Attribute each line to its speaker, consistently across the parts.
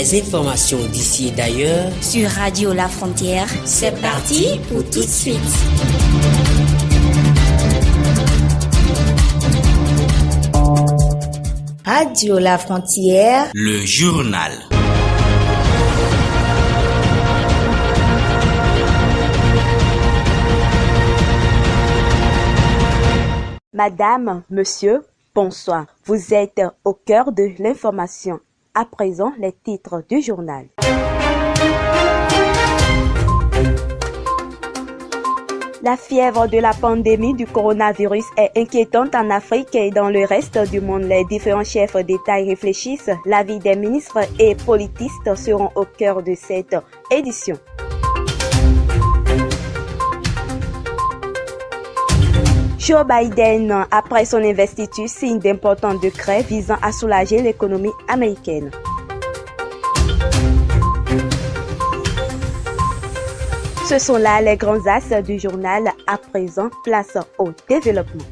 Speaker 1: les informations d'ici et d'ailleurs
Speaker 2: sur Radio La Frontière.
Speaker 3: C'est parti pour tout de suite.
Speaker 2: Radio La Frontière,
Speaker 1: le journal.
Speaker 4: Madame, monsieur, bonsoir. Vous êtes au cœur de l'information. À présent, les titres du journal. La fièvre de la pandémie du coronavirus est inquiétante en Afrique et dans le reste du monde. Les différents chefs d'État y réfléchissent. L'avis des ministres et politistes seront au cœur de cette édition. Joe Biden, après son investiture, signe d'importants décrets visant à soulager l'économie américaine. Ce sont là les grands axes du journal. À présent, place au développement.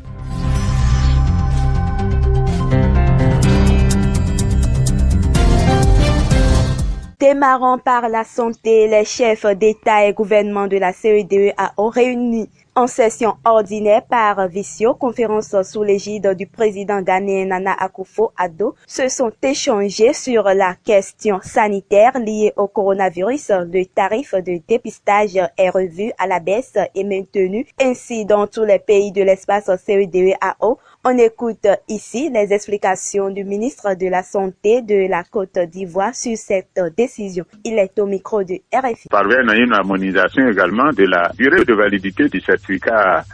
Speaker 4: Démarrant par la santé, les chefs d'État et gouvernement de la CEDEAO réunis en session ordinaire par visioconférence sous l'égide du président ghanéen Nana Akufo-Addo se sont échangés sur la question sanitaire liée au coronavirus. Le tarif de dépistage est revu à la baisse et maintenu ainsi dans tous les pays de l'espace CEDEAO. On écoute ici les explications du ministre de la Santé de la Côte d'Ivoire sur cette décision. Il est au micro de RFI.
Speaker 5: Parvient à une harmonisation également de la durée de validité du certificat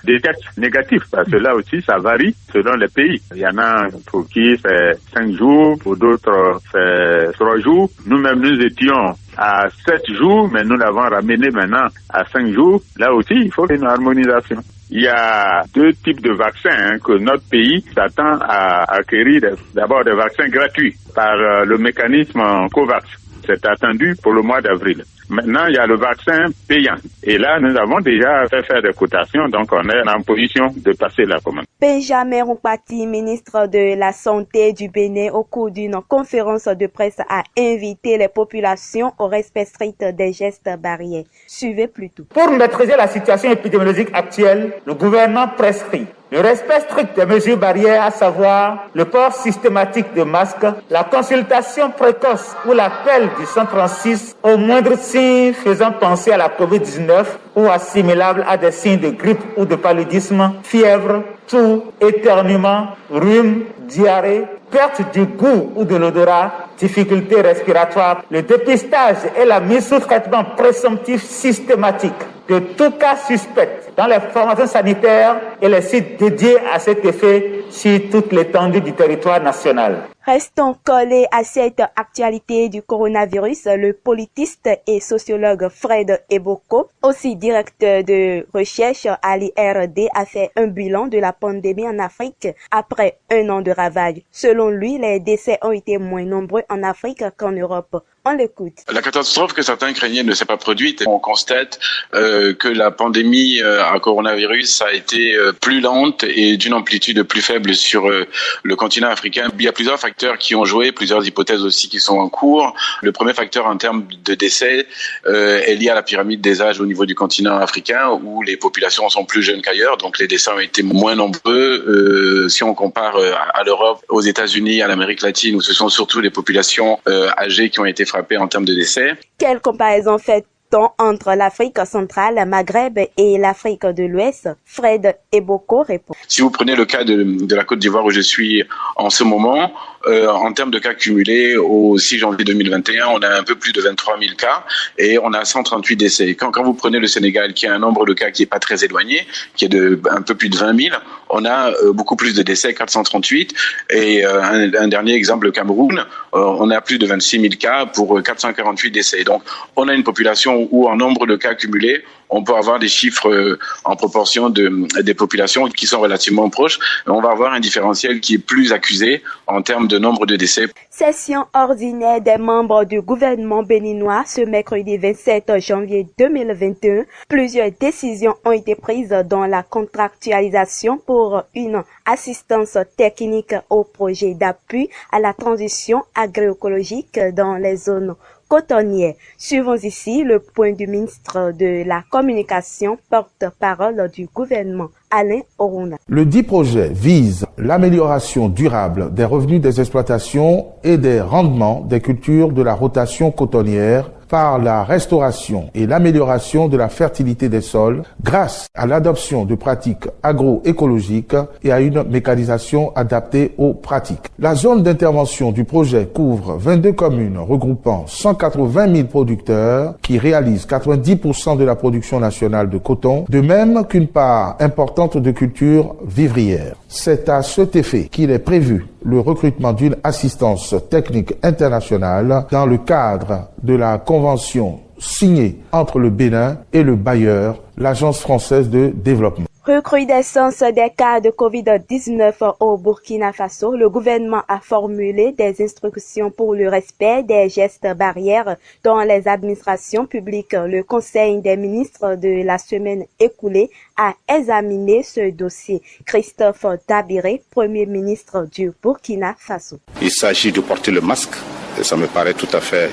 Speaker 5: des tests négatifs, parce que là aussi ça varie selon les pays. Il y en a pour qui c'est 5 jours, pour d'autres c'est 3 jours. Nous-mêmes nous étions à 7 jours, mais nous l'avons ramené maintenant à 5 jours. Là aussi, il faut une harmonisation. Il y a 2 types de vaccins que notre pays s'attend à acquérir. D'abord des vaccins gratuits par le mécanisme COVAX. C'est attendu pour le mois d'avril. Maintenant, il y a le vaccin payant. Et là, nous avons déjà fait faire des cotations, donc on est en position de passer la commande.
Speaker 4: Benjamin Roupati, ministre de la Santé du Bénin, au cours d'une conférence de presse, a invité les populations au respect strict des gestes barrières. Suivez plutôt.
Speaker 6: Pour maîtriser la situation épidémiologique actuelle, le gouvernement prescrit le respect strict des mesures barrières, à savoir le port systématique de masques, la consultation précoce ou l'appel du 136 au moindre signe faisant penser à la COVID-19 ou assimilable à des signes de grippe ou de paludisme, fièvre, toux, éternuement, rhume, diarrhée, perte du goût ou de l'odorat, difficultés respiratoires, le dépistage et la mise sous traitement présomptif systématique de tout cas suspect dans les formations sanitaires et les sites dédiés à cet effet sur toute l'étendue du territoire national.
Speaker 4: Restons collés à cette actualité du coronavirus. Le politiste et sociologue Fred Eboko, aussi directeur de recherche à l'IRD, a fait un bilan de la pandémie en Afrique après 1 an de ravage. Selon lui, les décès ont été moins nombreux en Afrique qu'en Europe. On l'écoute.
Speaker 7: La catastrophe que certains craignaient ne s'est pas produite. On constate que la pandémie à coronavirus a été plus lente et d'une amplitude plus faible sur le continent africain. Il y a plusieurs facteurs qui ont joué, plusieurs hypothèses aussi qui sont en cours. Le premier facteur en termes de décès est lié à la pyramide des âges au niveau du continent africain où les populations sont plus jeunes qu'ailleurs, donc les décès ont été moins nombreux. Si on compare à l'Europe, aux États-Unis, à l'Amérique latine, où ce sont surtout les populations âgées qui ont été frappées en termes de décès.
Speaker 4: Quelle comparaison fait-on entre l'Afrique centrale, le Maghreb et l'Afrique de l'Ouest? Fred Eboko répond.
Speaker 7: Si vous prenez le cas de la Côte d'Ivoire où je suis en ce moment, en termes de cas cumulés, au 6 janvier 2021, on a un peu plus de 23 000 cas et on a 138 décès. Quand vous prenez le Sénégal, qui a un nombre de cas qui est pas très éloigné, qui est de un peu plus de 20 000, on a beaucoup plus de décès, 438. Et un dernier exemple, le Cameroun, on a plus de 26 000 cas pour 448 décès. Donc, on a une population où, en nombre de cas cumulés, on peut avoir des chiffres en proportion des populations qui sont relativement proches. On va avoir un différentiel qui est plus accusé en termes de nombre de décès.
Speaker 4: Session ordinaire des membres du gouvernement béninois ce mercredi 27 janvier 2021. Plusieurs décisions ont été prises dans la contractualisation pour une assistance technique au projet d'appui à la transition agroécologique dans les zones cotonnières. Suivons ici le point du ministre de la Communication, porte-parole du gouvernement, Alain Oruna.
Speaker 8: Le dit projet vise l'amélioration durable des revenus des exploitations et des rendements des cultures de la rotation cotonnière par la restauration et l'amélioration de la fertilité des sols grâce à l'adoption de pratiques agroécologiques et à une mécanisation adaptée aux pratiques. La zone d'intervention du projet couvre 22 communes regroupant 180 000 producteurs qui réalisent 90% de la production nationale de coton, de même qu'une part importante de cultures vivrières. C'est à cet effet qu'il est prévu le recrutement d'une assistance technique internationale dans le cadre de la convention signée entre le Bénin et le bailleur, l'Agence française de développement.
Speaker 4: Recrudescence des cas de Covid-19 au Burkina Faso, le gouvernement a formulé des instructions pour le respect des gestes barrières dans les administrations publiques. Le Conseil des ministres de la semaine écoulée a examiné ce dossier. Christophe Tabiré, Premier ministre du Burkina Faso.
Speaker 9: Il s'agit de porter le masque. Ça me paraît tout à fait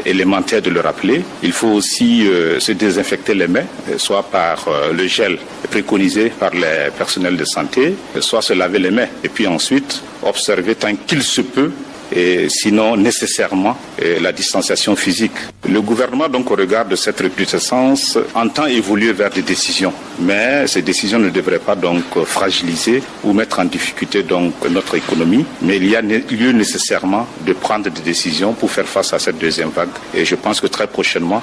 Speaker 9: élémentaire de le rappeler. Il faut aussi se désinfecter les mains, soit par le gel préconisé par les personnels de santé, soit se laver les mains. Et puis ensuite, observer tant qu'il se peut, et sinon nécessairement la distanciation physique. Le gouvernement, donc, au regard de cette recrudescence, entend évoluer vers des décisions. Mais ces décisions ne devraient pas donc fragiliser ou mettre en difficulté donc notre économie. Mais il y a lieu nécessairement de prendre des décisions pour faire face à cette deuxième vague. Et je pense que très prochainement,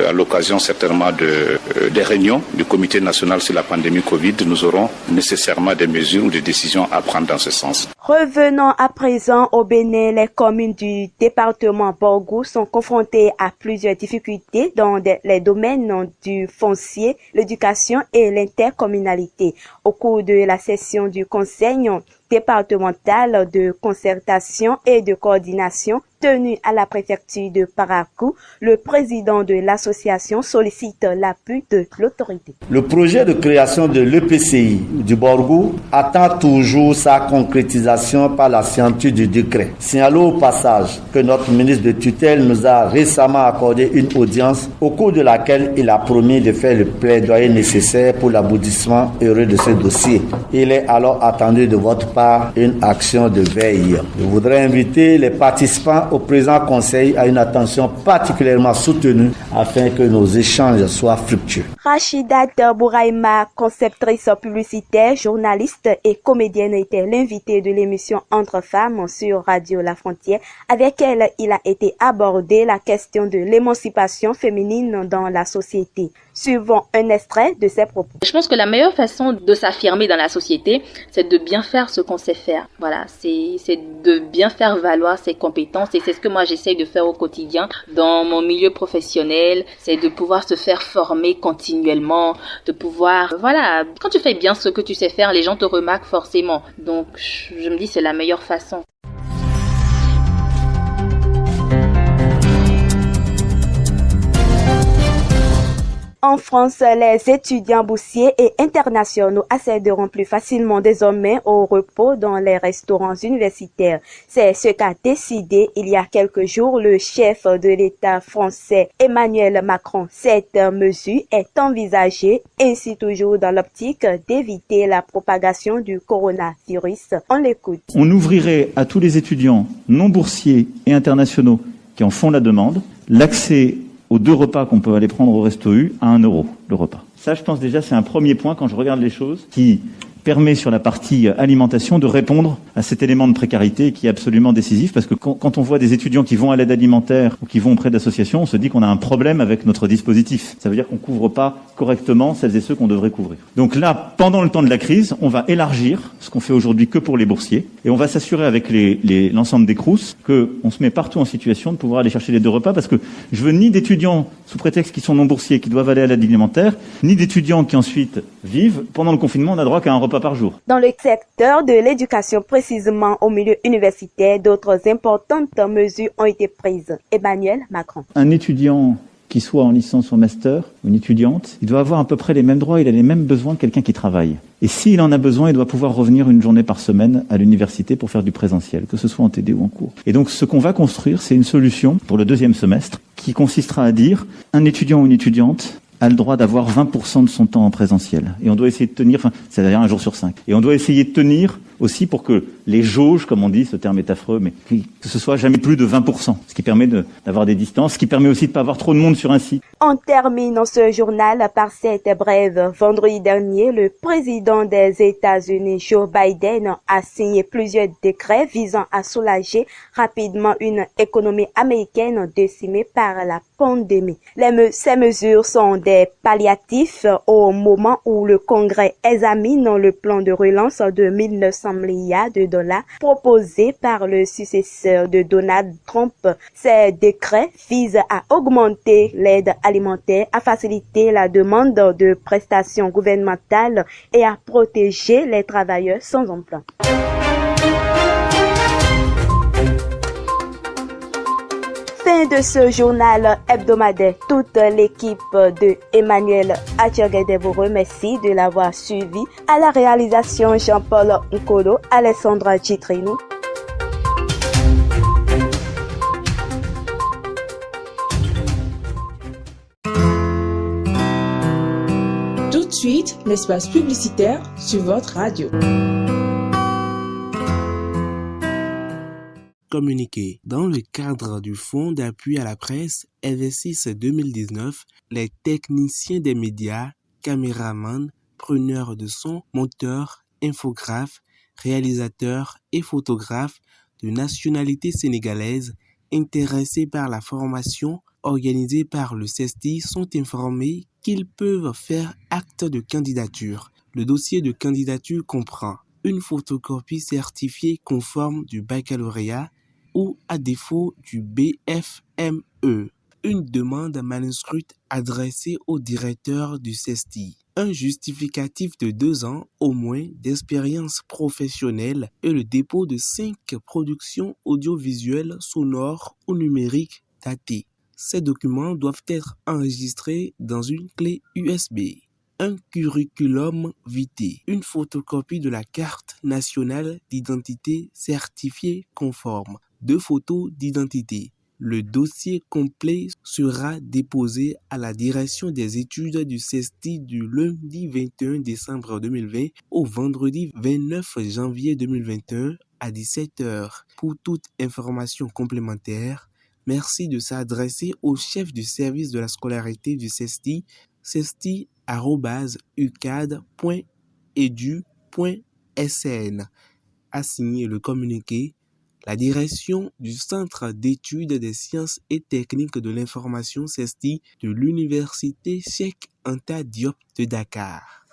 Speaker 9: à l'occasion certainement des réunions du Comité national sur la pandémie Covid, nous aurons nécessairement des mesures ou des décisions à prendre dans ce sens.
Speaker 4: Revenons à présent au Bénin. Les communes du département Borgou sont confrontées à plusieurs difficultés dans les domaines du foncier, l'éducation et l'intercommunalité. Au cours de la session du Conseil départemental de concertation et de coordination tenue à la préfecture de Parakou, le président de l'association sollicite l'appui de l'autorité.
Speaker 10: Le projet de création de l'EPCI du Borgou attend toujours sa concrétisation par la signature du décret. Signalons au passage que notre ministre de tutelle nous a récemment accordé une audience au cours de laquelle il a promis de faire le plaidoyer nécessaire pour l'aboutissement heureux de ce dossier. Il est alors attendu de votre part une action de veille. Je voudrais inviter les participants au présent conseil à une attention particulièrement soutenue afin que nos échanges soient fructueux.
Speaker 4: Rachidat Bouraïma, conceptrice publicitaire, journaliste et comédienne, était l'invitée de l'émission Entre Femmes sur Radio La Frontière. Avec elle, il a été abordé la question de l'émancipation féminine dans la société. Suivons un extrait de ses propos.
Speaker 11: Je pense que la meilleure façon de s'affirmer dans la société, c'est de bien faire ce qu'on sait faire. Voilà, c'est de bien faire valoir ses compétences et c'est ce que moi j'essaye de faire au quotidien dans mon milieu professionnel. C'est de pouvoir se faire former continuellement, de pouvoir, voilà, quand tu fais bien ce que tu sais faire, les gens te remarquent forcément. Donc, je me dis c'est la meilleure façon.
Speaker 4: En France, les étudiants boursiers et internationaux accéderont plus facilement désormais au repos dans les restaurants universitaires. C'est ce qu'a décidé il y a quelques jours le chef de l'État français Emmanuel Macron. Cette mesure est envisagée ainsi toujours dans l'optique d'éviter la propagation du coronavirus. On l'écoute.
Speaker 12: On ouvrirait à tous les étudiants non boursiers et internationaux qui en font la demande l'accès aux 2 repas qu'on peut aller prendre au Resto U à 1 € le repas. Ça, je pense déjà, c'est un premier point quand je regarde les choses qui permet sur la partie alimentation de répondre à cet élément de précarité qui est absolument décisif, parce que quand on voit des étudiants qui vont à l'aide alimentaire ou qui vont auprès d'associations, on se dit qu'on a un problème avec notre dispositif. Ça veut dire qu'on couvre pas correctement celles et ceux qu'on devrait couvrir. Donc là, pendant le temps de la crise, on va élargir ce qu'on fait aujourd'hui que pour les boursiers, et on va s'assurer avec l'ensemble des CROUS qu'on se met partout en situation de pouvoir aller chercher les 2 repas, parce que je veux ni d'étudiants sous prétexte qu'ils sont non boursiers qui doivent aller à l'aide alimentaire, ni d'étudiants qui ensuite vivent. Pendant le confinement, on n'a droit qu'à un repas par jour.
Speaker 4: Dans le secteur de l'éducation, précisément au milieu universitaire, d'autres importantes mesures ont été prises. Emmanuel Macron.
Speaker 12: Un étudiant qui soit en licence ou en master, ou une étudiante, il doit avoir à peu près les mêmes droits, il a les mêmes besoins que quelqu'un qui travaille. Et s'il en a besoin, il doit pouvoir revenir une journée par semaine à l'université pour faire du présentiel, que ce soit en TD ou en cours. Et donc ce qu'on va construire, c'est une solution pour le 2e semestre qui consistera à dire un étudiant ou une étudiante a le droit d'avoir 20% de son temps en présentiel. Et on doit essayer de tenir, c'est-à-dire 1 jour sur 5. Et on doit essayer de tenir aussi pour que les jauges, comme on dit, ce terme est affreux, mais que ce soit jamais plus de 20%, ce qui permet d'avoir des distances, ce qui permet aussi de ne pas avoir trop de monde sur un site.
Speaker 4: On termine ce journal par cette brève. Vendredi dernier, le président des États-Unis, Joe Biden, a signé plusieurs décrets visant à soulager rapidement une économie américaine décimée par la pandémie. Ces mesures sont des palliatifs au moment où le Congrès examine le plan de relance de 1 milliards de dollars proposé par le successeur de Donald Trump. Ces décrets visent à augmenter l'aide alimentaire, à faciliter la demande de prestations gouvernementales et à protéger les travailleurs sans emploi. Fin de ce journal hebdomadaire. Toute l'équipe de Emmanuel Achirguede vous remercie de l'avoir suivi. À la réalisation, Jean-Paul Nkolo, Alessandra Chitrinou.
Speaker 13: Tout de suite, l'espace publicitaire sur votre radio.
Speaker 1: Communiqué. Dans le cadre du Fonds d'appui à la presse FS6 2019, les techniciens des médias, caméramans, preneurs de son, monteurs, infographes, réalisateurs et photographes de nationalité sénégalaise intéressés par la formation organisée par le CESTI sont informés qu'ils peuvent faire acte de candidature. Le dossier de candidature comprend une photocopie certifiée conforme du baccalauréat ou à défaut du BFME, une demande manuscrite adressée au directeur du CESTI, un justificatif de 2 ans au moins d'expérience professionnelle et le dépôt de 5 productions audiovisuelles, sonores ou numériques datées. Ces documents doivent être enregistrés dans une clé USB. Un curriculum vitae, une photocopie de la carte nationale d'identité certifiée conforme, 2 photos d'identité. Le dossier complet sera déposé à la direction des études du CESTI du lundi 21 décembre 2020 au vendredi 29 janvier 2021 à 17h. Pour toute information complémentaire, merci de s'adresser au chef du service de la scolarité du CESTI, cesti@ucad.edu.sn. A signé le communiqué la direction du Centre d'études des sciences et techniques de l'information CESTI de l'Université Cheikh Anta Diop de Dakar.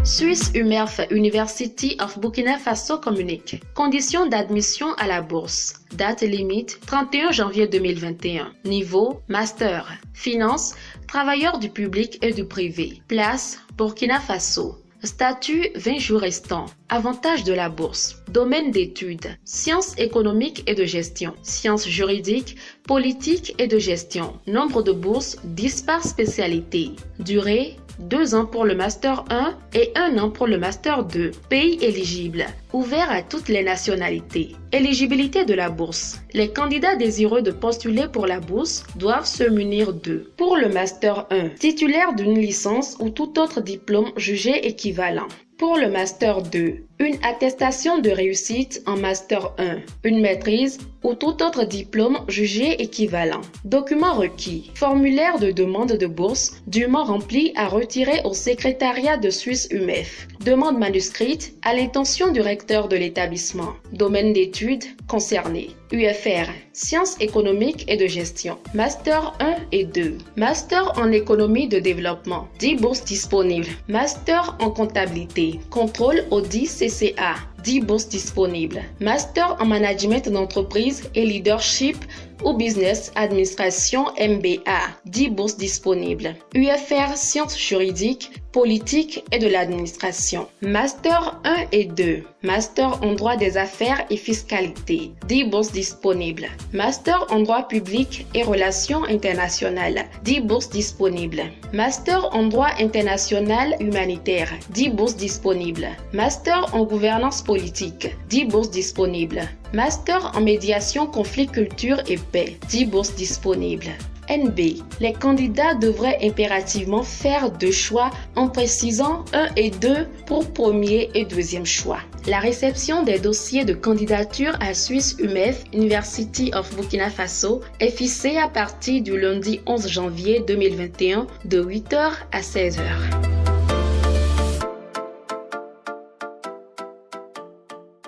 Speaker 14: Swiss UMERF University of Burkina Faso communique. Conditions d'admission à la bourse. Date limite 31 janvier 2021. Niveau Master. Finance, travailleurs du public et du privé. Place Burkina Faso. Statut 20 jours restants. Avantages de la bourse. Domaine d'études. Sciences économiques et de gestion. Sciences juridiques, politiques et de gestion. Nombre de bourses 10 par spécialité. Durée 2 ans pour le Master 1 et 1 an pour le Master 2. Pays éligible. Ouvert à toutes les nationalités. Éligibilité de la bourse. Les candidats désireux de postuler pour la bourse doivent se munir de. Pour le Master 1, titulaire d'une licence ou tout autre diplôme jugé équivalent. Pour le Master 2, une attestation de réussite en Master 1, une maîtrise ou tout autre diplôme jugé équivalent. Documents requis. Formulaire de demande de bourse dûment rempli à retirer au secrétariat de Suisse UMEF. Demande manuscrite à l'intention du recteur de l'établissement. Domaine d'études concerné. UFR, Sciences économiques et de gestion. Master 1 et 2. Master en économie de développement. 10 bourses disponibles. Master en comptabilité. Contrôle audit CCA. 10 bourses disponibles. Master en management d'entreprise et leadership ou business administration MBA. 10 bourses disponibles. UFR Sciences juridiques, politique et de l'administration. Master 1 et 2. Master en droit des affaires et fiscalité. 10 bourses disponibles. Master en droit public et relations internationales. 10 bourses disponibles. Master en droit international humanitaire. 10 bourses disponibles. Master en gouvernance politique. 10 bourses disponibles. Master en médiation, conflit, culture et paix. 10 bourses disponibles. NB. Les candidats devraient impérativement faire 2 choix en précisant 1 et 2 pour premier et deuxième choix. La réception des dossiers de candidature à Suisse UMEF, University of Burkina Faso, est fixée à partir du lundi 11 janvier 2021 de 8h à 16h.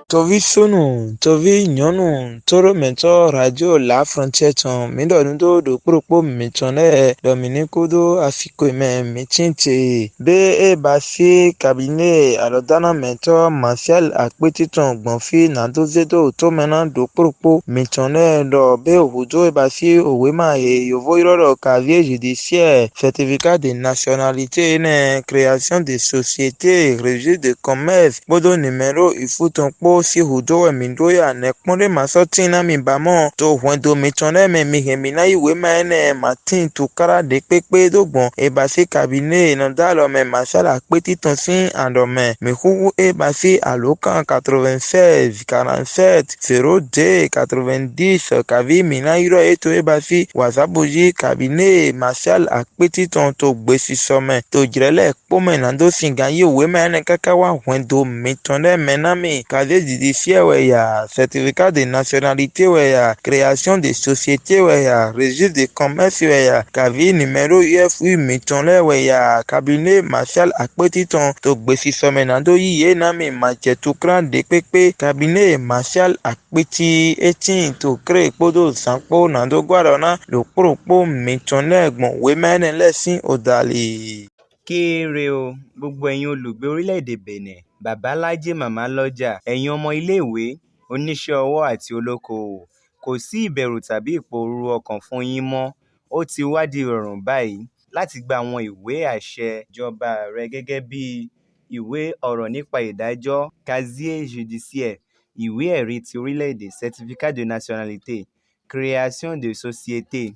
Speaker 15: Tovi sonu, tovi nyonu, toro mento radio la frontière ton, mindo nudo do propo metone, Dominico do afiko me mechinche, be e basi cabinet, alodana mento, martial akpeti ton, bonfi, nando zedo, to menan do propo metone, do be ohudo e basi, owema e yovo iroro casier judiciaire, certificat de nationalité, création de société, registre de commerce, bodo numéro, il faut ton po, si hudo e mindoya ne kponde masotina mi bamo to wendo mitone me mihemina iwe maene matin to kara de pepe dogbon e basi cabinet no dalo me masala peti tonsin andome me hugu e basi alokan 96 47 02 90 kavi mina iro eto e basi wasabuji cabinet masal akpeti ton to gbesi some to jirele pome nando singa iwe maene kakawa wendo mitone menami kaze judiciaire weya, certificat de nationalité weya, création de société weya, registre de commerce weya, kavi numéro UFU mitonle weya, cabinet martial akpeti ton to gbesi somenando yiye nami machetukran de pepe, cabinet martial akpeti etin to kre podo sanpo nando guarona lo propo mitonle gbon wemene lesin odali.
Speaker 16: Kéré o, gbogbo ẹ̀yin olùgbé orílẹ̀-èdè Benin, babalájé màmá lọ́jà, ẹ̀yin ọmọ iléèwé, oníṣẹ́ ọwọ́ àti olókoòwò, kò sí ìbẹ̀rù tàbí ìpòrúru ọkàn fún yín mọ́. Ó ti wá di ìrọ̀rùn báyìí láti gba àwọn ìwé àṣẹ ìjọba rẹ gẹ́gẹ́ bí ìwé ọ̀rọ̀ nípa ìdájọ́, casier judiciaire, ìwé ẹ̀rí ti orílẹ̀-èdè, certificat de nationalité, création de société,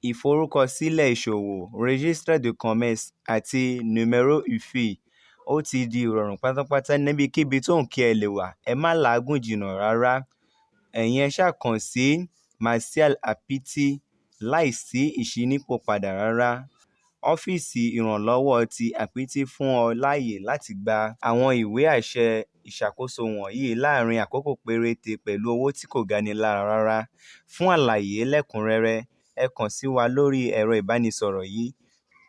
Speaker 16: ìforúkọsílẹ̀ ìṣòwò, registre de commerce àti numéro UFI. Ó ti di ìrọ̀rùn pátápátá níbikíbi tó ń kí ẹ lè wà. Ẹ má làágùn jìnnà rárá. Ẹ̀yin ẹ ṣáà kàn sí Martial Apiti láìsí ìṣínípò padà rárá. Ọ́fíìsì ìrànlọ́wọ́ ti Apiti fún ọ láàyè láti gba àwọn ìwé àṣẹ ìṣàkóso wọ̀nyí láàárín àkókò péréte pẹ̀lú owó tí kò gani lára rárá. Fún àlàyé lẹ́kùnrẹ́rẹ́, ẹ kàn sí wa lórí ẹ̀rọ ìbánisọ̀rọ̀ yìí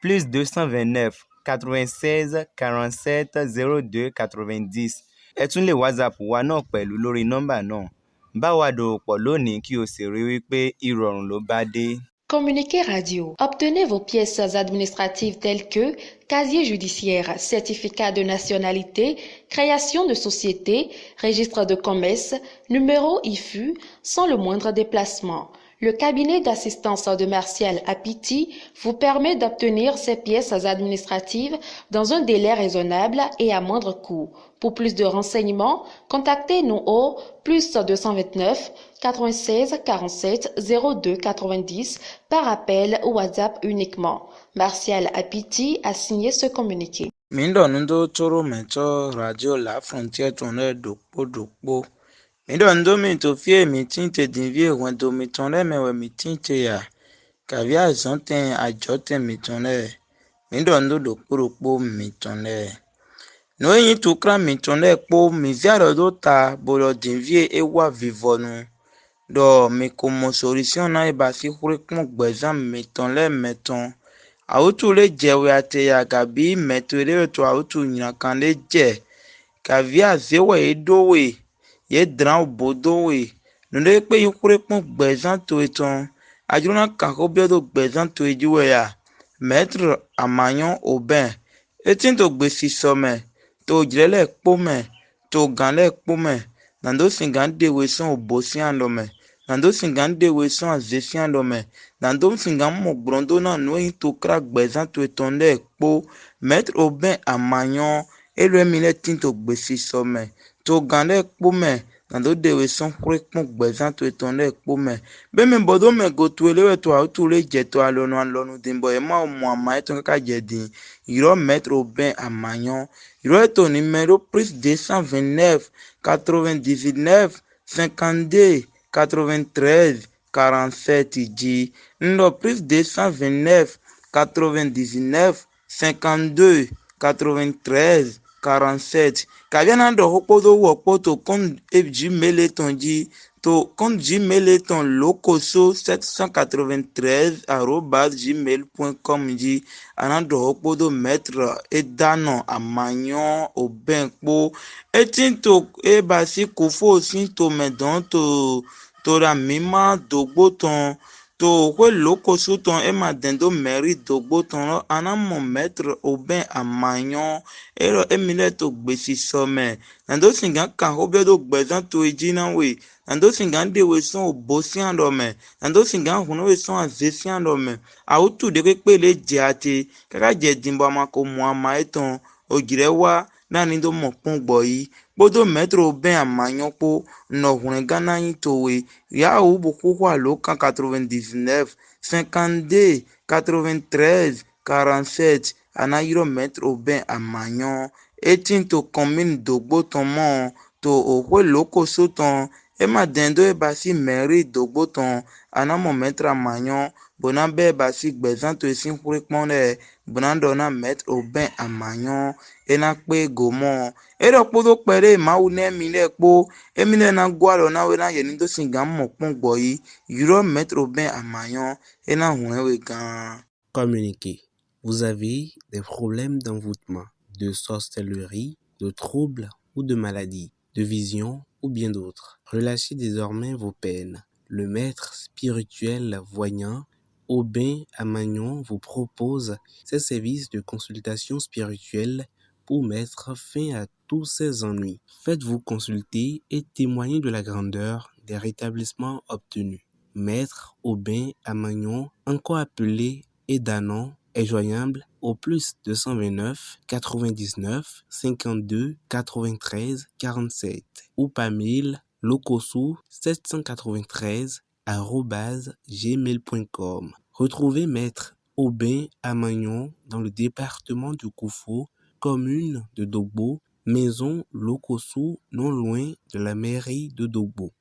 Speaker 16: +229 96 47 02 90. Ẹ tún lè WhatsApp wa náà pẹ̀lú lórí nọ́mbà náà. Bá wa dòwò pọ̀ lónìí kí o sì rí wípé ìrọ̀rùn ló bá dé.
Speaker 14: Communiqué radio. Obtenez vos pièces administratives telles que casier judiciaire, certificat de nationalité, création de société, registre de commerce, numéro IFU, sans le moindre déplacement. Le cabinet d'assistance de Martial Apiti vous permet d'obtenir ces pièces administratives dans un délai raisonnable et à moindre coût. Pour plus de renseignements, contactez-nous au +229 96 47 02 90 par appel ou WhatsApp uniquement. Martial Apiti a signé ce communiqué.
Speaker 15: Mindo nundo toro mento radio la frontière tonne dokpo. Mindo ndo mi to fie mi tinte dinvie wendo mi tonne mewe mi tinte ya. Kavia zonten ajoten mi tonne. Mindo ndo dokpo mi tonne. No yin tukra mi tonne po mi viaro do ta bolo dinvie ewa vivonu. do me como solution na e ba si kure kpɔn gbɛzã metɔn le metɔn awutu le dzewe ate ya gabi meto le to awutu nyina kan le dze kavi azewe edowe ye dran bodowe nunde pe yi kure kpɔn gbɛzã to etɔn adrona kan ko bia do gbɛzã to edziwe ya maître Amanyon Aubin etin to gbesi some to dzre le kpo me to gan le kpo me nando singan de we son obosian lo me nando singan de we son azesian lo me nando singan mo brondo na no yin to kra gbezan to eton le kpo maître Aubin Amanyon elo mi le tin to gbesi some to gan le kpo me nando de we son kure kpo gbezan to eton le kpo me be me bodo me go to le to auto le je to alonu dimbo e ma mo ama eton ka je din iro maître Aubin Amanyon iro to numéro plus 229 99 52 93 47 dit no plus 229 99 52 93 47 kaviana do hopodo wo to kon gmail eton dit to compte Gmail eton lokoso 793@gmail.com dit anando hopodo maître Edano Amanyon Aubin kpo etin to e basi kofo sin to medon to la mima dogbo ton to we lokoso ton e ma dendo mairie dogbo ton anamo maître Aubin Amanyon ero emile to gbesi some nando singa kan hobe do gbezan to ejina we nando singa de we son obosian do me nando singa huno we son azesian do me autu de pe le jate kaka je dimbo ma ko mo ama eton ogirewa na ni do mo pon gbo yi bodo maître Aubin Amanyon po no hun Ghana yin to we ya u boku kwa lo kan 99 52 93 47 anayiro maître Aubin Amanyon etin to commune dogbo ton mon to okwe lokoso ton e ma dendo e basi mairie dogbo ton anamo maître Amanyon bona be basi gbezan to esin kure kpon le bona do na maître Aubin Amanyon e na pe gomo e ro podo pere ma u ne mi le po e mi le na gwalo na we na ye ni do singa mo pon gbo yi yuro maître Aubin Amanyon e na hun we gan.
Speaker 1: Communiquer. Vous avez des problèmes d'envoûtement, de sorcellerie, de troubles ou de maladies, de vision ou bien d'autres. Relâchez désormais vos peines. Le maître spirituel voyant Aubin Amanyon vous propose ses services de consultation spirituelle pour mettre fin à tous ces ennuis. Faites-vous consulter et témoignez de la grandeur des rétablissements obtenus. Maître Aubin Amanyon, encore appelé Edano, est joignable au plus 229 99 52 93 47 ou par mail lokosu 793@gmail.com. Retrouvez Maître Aubin Amanyon dans le département du Koufo, commune de Dogbo, maison Lokosu, non loin de la mairie de Dogbo.